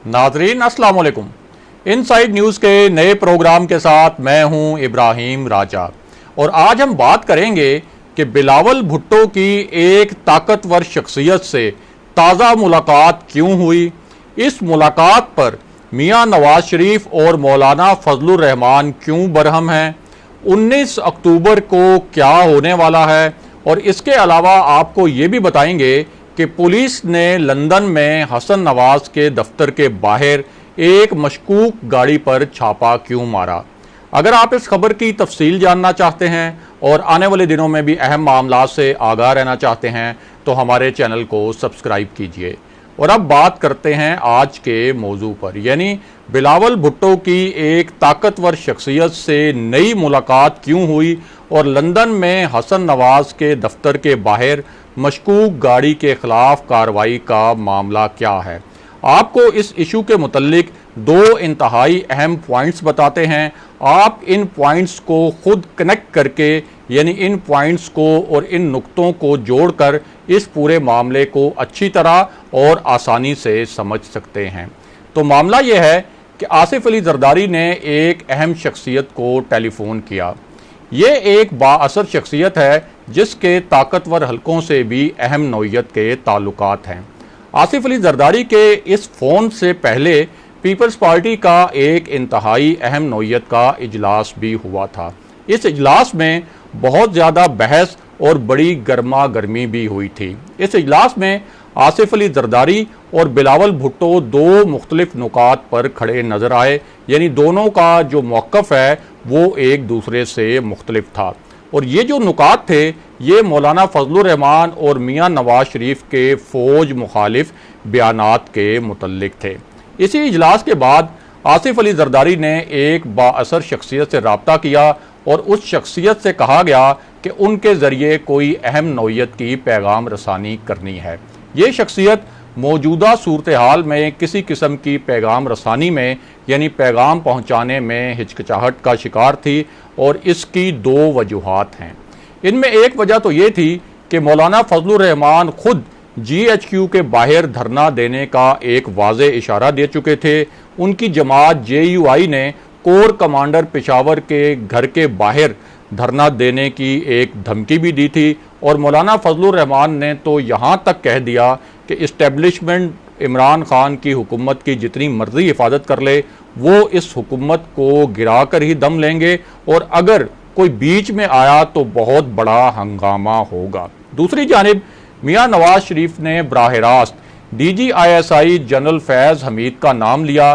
नाजरीन अस्सलाम वालेकुम। इनसाइड न्यूज़ के नए प्रोग्राम के साथ मैं हूं इब्राहिम राजा और आज हम बात करेंगे कि बिलावल भुट्टो की एक ताकतवर शख्सियत से ताज़ा मुलाकात क्यों हुई। इस मुलाकात पर मियां नवाज शरीफ और मौलाना फजलुर रहमान क्यों बरहम हैं, 19 अक्टूबर को क्या होने वाला है और इसके अलावा आपको ये भी बताएंगे कि पुलिस ने लंदन में हसन नवाज के दफ्तर के बाहर एक मशकूक गाड़ी पर छापा क्यों मारा। अगर आप इस खबर की तफसील जानना चाहते हैं और आने वाले दिनों में भी अहम मामला से आगाह रहना चाहते हैं तो हमारे चैनल को सब्सक्राइब कीजिए। और अब बात करते हैं आज के मौजू पर, यानी बिलावल भुट्टो की एक ताकतवर शख्सियत से नई मुलाकात क्यों हुई और लंदन में हसन नवाज के दफ्तर के बाहर मशकूक गाड़ी के खिलाफ कार्रवाई का मामला क्या है। आपको इस इशू के मुतल्लिक दो इंतहाई अहम पॉइंट्स बताते हैं। आप इन पॉइंट्स को खुद कनेक्ट करके, यानी इन पॉइंट्स को और इन नुक्तों को जोड़कर इस पूरे मामले को अच्छी तरह और आसानी से समझ सकते हैं। तो मामला यह है कि आसिफ अली जरदारी ने एक अहम शख्सियत को टेलीफोन किया। ये एक बाअसर शख्सियत है जिसके ताकतवर हलकों से भी अहम नौइयत के ताल्लुकात हैं। आसिफ अली जरदारी के इस फ़ोन से पहले पीपल्स पार्टी का एक इंतहाई अहम नौइयत का इजलास भी हुआ था। इस इजलास में बहुत ज़्यादा बहस और बड़ी गर्मा गर्मी भी हुई थी। इस इजलास में आसिफ अली जरदारी और बिलावल भुट्टो दो मुख्तलिफ नुकात पर खड़े नज़र आए, यानी दोनों का जो मौक़िफ़ है वो एक दूसरे से मुख्तलिफ था। और ये जो नुकात थे ये मौलाना फजलुर रहमान और मियां नवाज शरीफ के फ़ौज मुखालिफ बयानात के मुतल्लिक थे। इसी इजलास के बाद आसिफ अली जरदारी ने एक बाअसर शख्सियत से रब्ता किया और उस शख्सियत से कहा गया कि उनके ज़रिए कोई अहम नौइयत की पैगाम रसानी करनी है। ये शख्सियत मौजूदा सूरत हाल में किसी किस्म की पैगाम रसानी में, यानी पैगाम पहुँचाने में हिचकिचाहट का शिकार थी और इसकी दो वजूहात हैं। इनमें एक वजह तो ये थी कि मौलाना फजलुर रहमान खुद GHQ के बाहर धरना देने का एक वाज़े इशारा दे चुके थे। उनकी जमात JUI ने कोर कमांडर पेशावर के घर के बाहर धरना देने की एक धमकी भी दी थी और मौलाना फजलुर रहमान ने तो यहाँ तक कह दिया कि इस्टेब्लिशमेंट इमरान खान की हुकूमत की जितनी मर्जी हिफाजत कर ले वो इस हुकूमत को गिरा कर ही दम लेंगे और अगर कोई बीच में आया तो बहुत बड़ा हंगामा होगा। दूसरी जानिब मियां नवाज शरीफ ने बराह रास्त DGISI जनरल फैज़ हमीद का नाम लिया।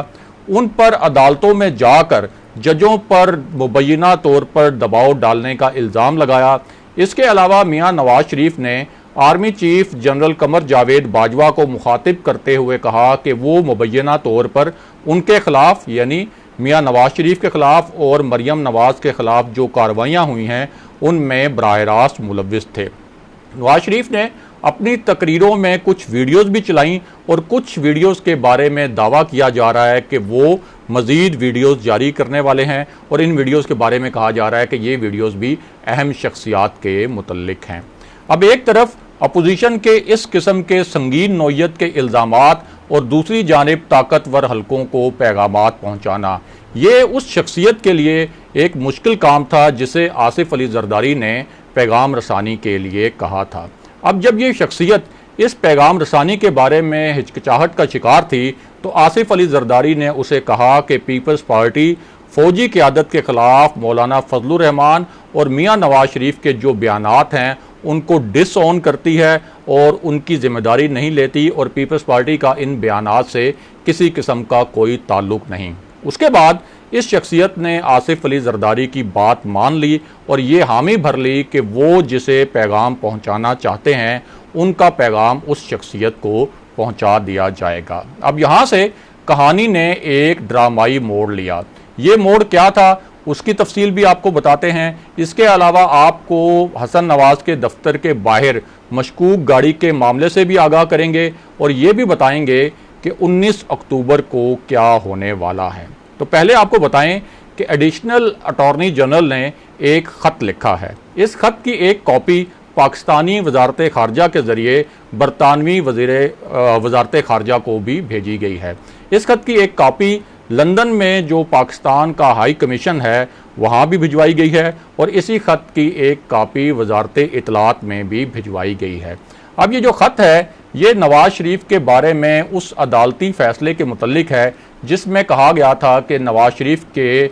उन पर अदालतों में जाकर जजों पर मुबैना तौर पर दबाव डालने का इल्ज़ाम लगाया। इसके अलावा मियां नवाज शरीफ ने army chief general Qamar Javed Bajwa को मुखातिब करते हुए कहा कि वो मुबैना तौर पर उनके खिलाफ, यानी मियां नवाज शरीफ के खिलाफ और मरियम नवाज के खिलाफ जो कार्रवाइयाँ हुई हैं उनमें बराह रास्त मुलव्विस थे। नवाज शरीफ ने अपनी तकरीरों में कुछ वीडियोस भी चलाईं और कुछ वीडियोस के बारे में दावा किया जा रहा है कि वो मज़ीद वीडियोस जारी करने वाले हैं और इन वीडियोस के बारे में कहा जा रहा है कि ये वीडियोस भी अहम शख्सियात के मुतल्लिक हैं। अब एक तरफ अपोजिशन के इस किस्म के संगीन नौइयत के इल्ज़ामात और दूसरी जानिब ताकतवर हलकों को पैगामात पहुँचाना, ये उस शख्सियत के लिए एक मुश्किल काम था जिसे आसिफ अली जरदारी ने पैगाम रसानी के लिए कहा था। अब जब ये शख्सियत इस पैगाम रसानी के बारे में हिचकिचाहट का शिकार थी तो आसिफ अली जरदारी ने उसे कहा कि पीपल्स पार्टी फ़ौजी क़यादत के ख़िलाफ़ मौलाना फजलुर रहमान और मियां नवाज शरीफ के जो बयानात हैं उनको डिसऑन करती है और उनकी ज़िम्मेदारी नहीं लेती और पीपल्स पार्टी का इन बयानात से किसी किस्म का कोई ताल्लुक़ नहीं। उसके बाद इस शख्सियत ने आसिफ अली जरदारी की बात मान ली और ये हामी भर ली कि वो जिसे पैगाम पहुंचाना चाहते हैं उनका पैगाम उस शख्सियत को पहुंचा दिया जाएगा। अब यहाँ से कहानी ने एक ड्रामाई मोड़ लिया। ये मोड़ क्या था उसकी तफसील भी आपको बताते हैं। इसके अलावा आपको हसन नवाज के दफ्तर के बाहर मशकूक गाड़ी के मामले से भी आगाह करेंगे और ये भी बताएंगे कि 19 अक्टूबर को क्या होने वाला है। तो पहले आपको बताएं कि एडिशनल अटॉर्नी जनरल ने एक ख़त लिखा है। इस ख़त की एक कॉपी पाकिस्तानी वजारत ख़ारजा के ज़रिए बरतानवी वजारत खारजा को भी भेजी गई है। इस खत की एक कॉपी लंदन में जो पाकिस्तान का हाई कमीशन है वहाँ भी भिजवाई गई है और इसी खत की एक कॉपी वजारत इत्तलात में भी भिजवाई गई है। अब ये जो खत है ये नवाज शरीफ के बारे में उस अदालती फैसले के मुतल्लिक है जिसमें कहा गया था कि नवाज शरीफ के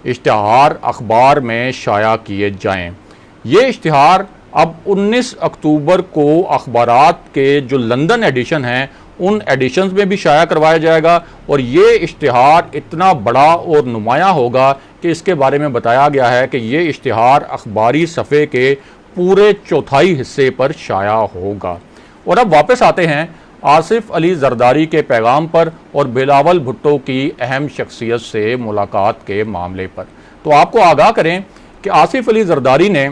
इश्तिहार अखबार में शाया किए जाएं। ये इश्तिहार अब 19 अक्टूबर को अखबारात के जो लंदन एडिशन हैं उन एडिशंस में भी शाया करवाया जाएगा और ये इश्तिहार इतना बड़ा और नुमाया होगा कि इसके बारे में बताया गया है कि ये इश्तिहार अखबारी सफ़े के पूरे चौथाई हिस्से पर शाया होगा। और अब वापस आते हैं आसिफ अली जरदारी के पैगाम पर और बिलावल भुट्टो की अहम शख्सियत से मुलाकात के मामले पर। तो आपको आगाह करें कि आसिफ अली जरदारी ने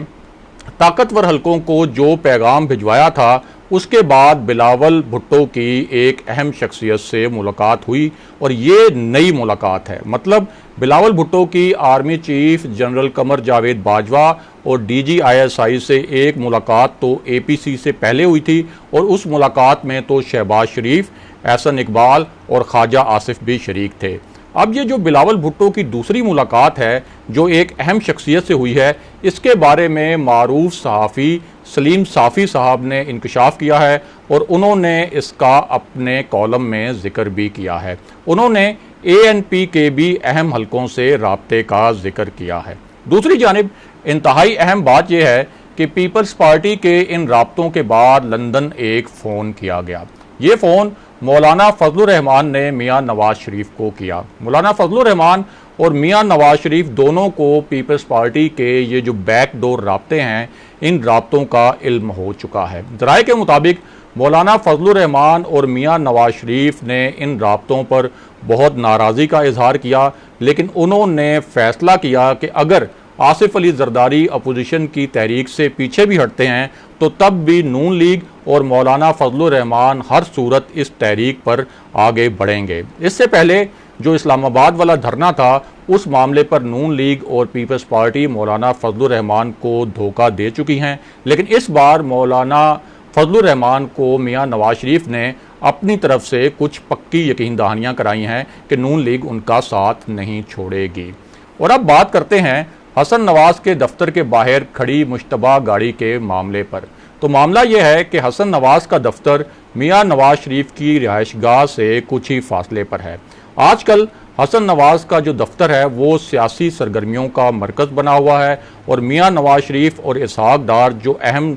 ताकतवर हलकों को जो पैगाम भिजवाया था उसके बाद बिलावल भुट्टो की एक अहम शख्सियत से मुलाकात हुई और ये नई मुलाकात है। मतलब बिलावल भुट्टो की army chief general Qamar Javed Bajwa और DGISI से एक मुलाकात तो APC से पहले हुई थी और उस मुलाकात में तो शहबाज शरीफ, एहसन इकबाल और ख्वाजा आसिफ भी शरीक थे। अब ये जो बिलावल भुट्टो की दूसरी मुलाकात है जो एक अहम शख्सियत से हुई है इसके बारे में मारूफ सहाफ़ी सलीम साफ़ी साहब ने इंकशाफ किया है और उन्होंने इसका अपने कॉलम में जिक्र भी किया है। उन्होंने ANP के भी अहम हलकों से राब्ते का जिक्र किया है। दूसरी जानिब इंतहाई अहम बात यह है कि पीपल्स पार्टी के इन राब्तों के बाद लंदन एक फ़ोन किया गया। ये फ़ोन मौलाना फजलुर रहमान ने मियाँ नवाज शरीफ को किया। मौलाना फजलुर रहमान और मियाँ नवाज शरीफ दोनों को पीपल्स पार्टी के ये जो बैकडोर राब्ते हैं इन राब्तों का इल्म हो चुका है। ज़राए के मुताबिक मौलाना फजलुर रहमान और मियाँ नवाज शरीफ ने इन राब्तों पर बहुत नाराज़गी का इजहार किया, लेकिन उन्होंने फ़ैसला किया कि अगर आसिफ अली जरदारी अपोजिशन की तहरीक से पीछे भी हटते हैं तो तब भी नून लीग और मौलाना फजलुर रहमान हर सूरत इस तहरीक पर आगे बढ़ेंगे। इससे पहले जो इस्लामाबाद वाला धरना था उस मामले पर नून लीग और पीपल्स पार्टी मौलाना फजलुर रहमान को धोखा दे चुकी हैं, लेकिन इस बार मौलाना फजलुर रहमान को मियाँ नवाज शरीफ ने अपनी तरफ से कुछ पक्की यकीन दहानियाँ कराई हैं कि नून लीग उनका साथ नहीं छोड़ेगी। और अब बात करते हैं हसन नवाज के दफ्तर के बाहर खड़ी मुश्तबा गाड़ी के मामले पर। तो मामला यह है कि हसन नवाज का दफ्तर मियाँ नवाज शरीफ की रिहाइशगाह से कुछ ही फासले पर है। आजकल हसन नवाज का जो दफ्तर है वो सियासी सरगर्मियों का मरकज़ बना हुआ है और मियाँ नवाज शरीफ और इसहाक डार जो अहम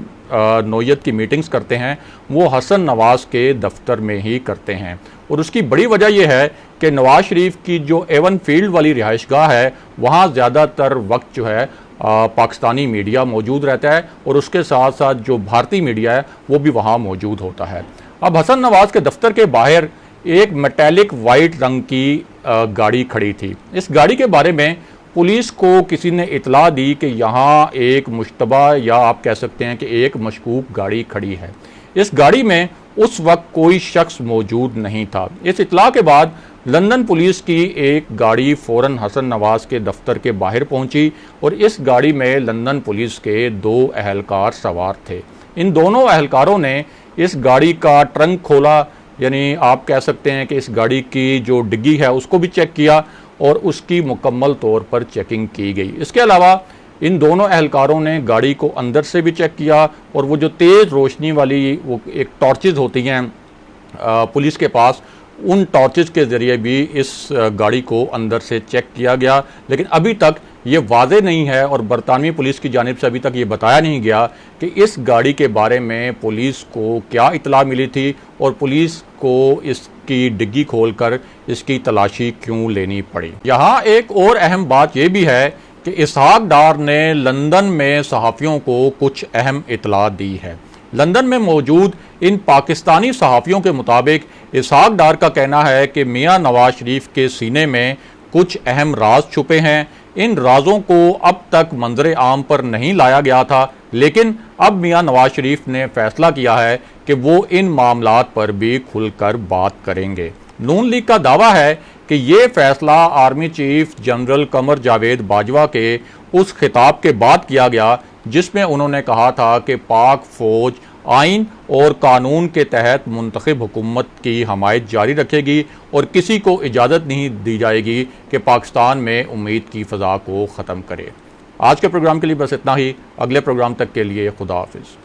नौयत की मीटिंग्स करते हैं वो हसन नवाज के दफ्तर में ही करते हैं। और उसकी बड़ी वजह यह है कि नवाज शरीफ की जो एवन फील्ड वाली रिहाइशगाह है वहाँ ज़्यादातर वक्त जो है पाकिस्तानी मीडिया मौजूद रहता है और उसके साथ साथ जो भारतीय मीडिया है वो भी वहाँ मौजूद होता है। अब हसन नवाज के दफ्तर के बाहर एक मेटालिक वाइट रंग की गाड़ी खड़ी थी। इस गाड़ी के बारे में पुलिस को किसी ने इतला दी कि यहाँ एक मुश्तबा या आप कह सकते हैं कि एक मशकूक गाड़ी खड़ी है। इस गाड़ी में उस वक्त कोई शख्स मौजूद नहीं था। इस इतला के बाद लंदन पुलिस की एक गाड़ी फ़ौरन हसन नवाज के दफ्तर के बाहर पहुंची और इस गाड़ी में लंदन पुलिस के 2 अहलकार सवार थे। इन दोनों अहलकारों ने इस गाड़ी का ट्रंक खोला, यानी आप कह सकते हैं कि इस गाड़ी की जो डिग्गी है उसको भी चेक किया और उसकी मुकम्मल तौर पर चेकिंग की गई। इसके अलावा इन दोनों अहलकारों ने गाड़ी को अंदर से भी चेक किया और वो जो तेज़ रोशनी वाली वो एक टॉर्चेज़ होती हैं पुलिस के पास, उन टॉर्चेज़ के ज़रिए भी इस गाड़ी को अंदर से चेक किया गया। लेकिन अभी तक ये वाज़े नहीं है और बरतानवी पुलिस की जानिब से अभी तक ये बताया नहीं गया कि इस गाड़ी के बारे में पुलिस को क्या इतला मिली थी और पुलिस को इसकी डिग्गी खोलकर इसकी तलाशी क्यों लेनी पड़ी। यहाँ एक और अहम बात यह भी है कि इसहाक डार ने लंदन में सहाफ़ियों को कुछ अहम इतला दी है। लंदन में मौजूद इन पाकिस्तानी सहाफ़ियों के मुताबिक इसहाक डार का कहना है कि मियाँ नवाज शरीफ के सीने में कुछ अहम राज छुपे हैं। इन राजों को अब तक मंजर आम पर नहीं लाया गया था, लेकिन अब मियाँ नवाज शरीफ ने फैसला किया है कि वो इन मामलात पर भी खुलकर बात करेंगे। नून लीग का दावा है कि ये फैसला army chief general Qamar Javed Bajwa के उस खिताब के बाद किया गया जिसमें उन्होंने कहा था कि पाक फौज आइन और कानून के तहत मुंतखब हुकूमत की हमायत जारी रखेगी और किसी को इजाज़त नहीं दी जाएगी कि पाकिस्तान में उम्मीद की फ़ज़ा को ख़त्म करे। आज के प्रोग्राम के लिए बस इतना ही। अगले प्रोग्राम तक के लिए खुदा हाफिज़।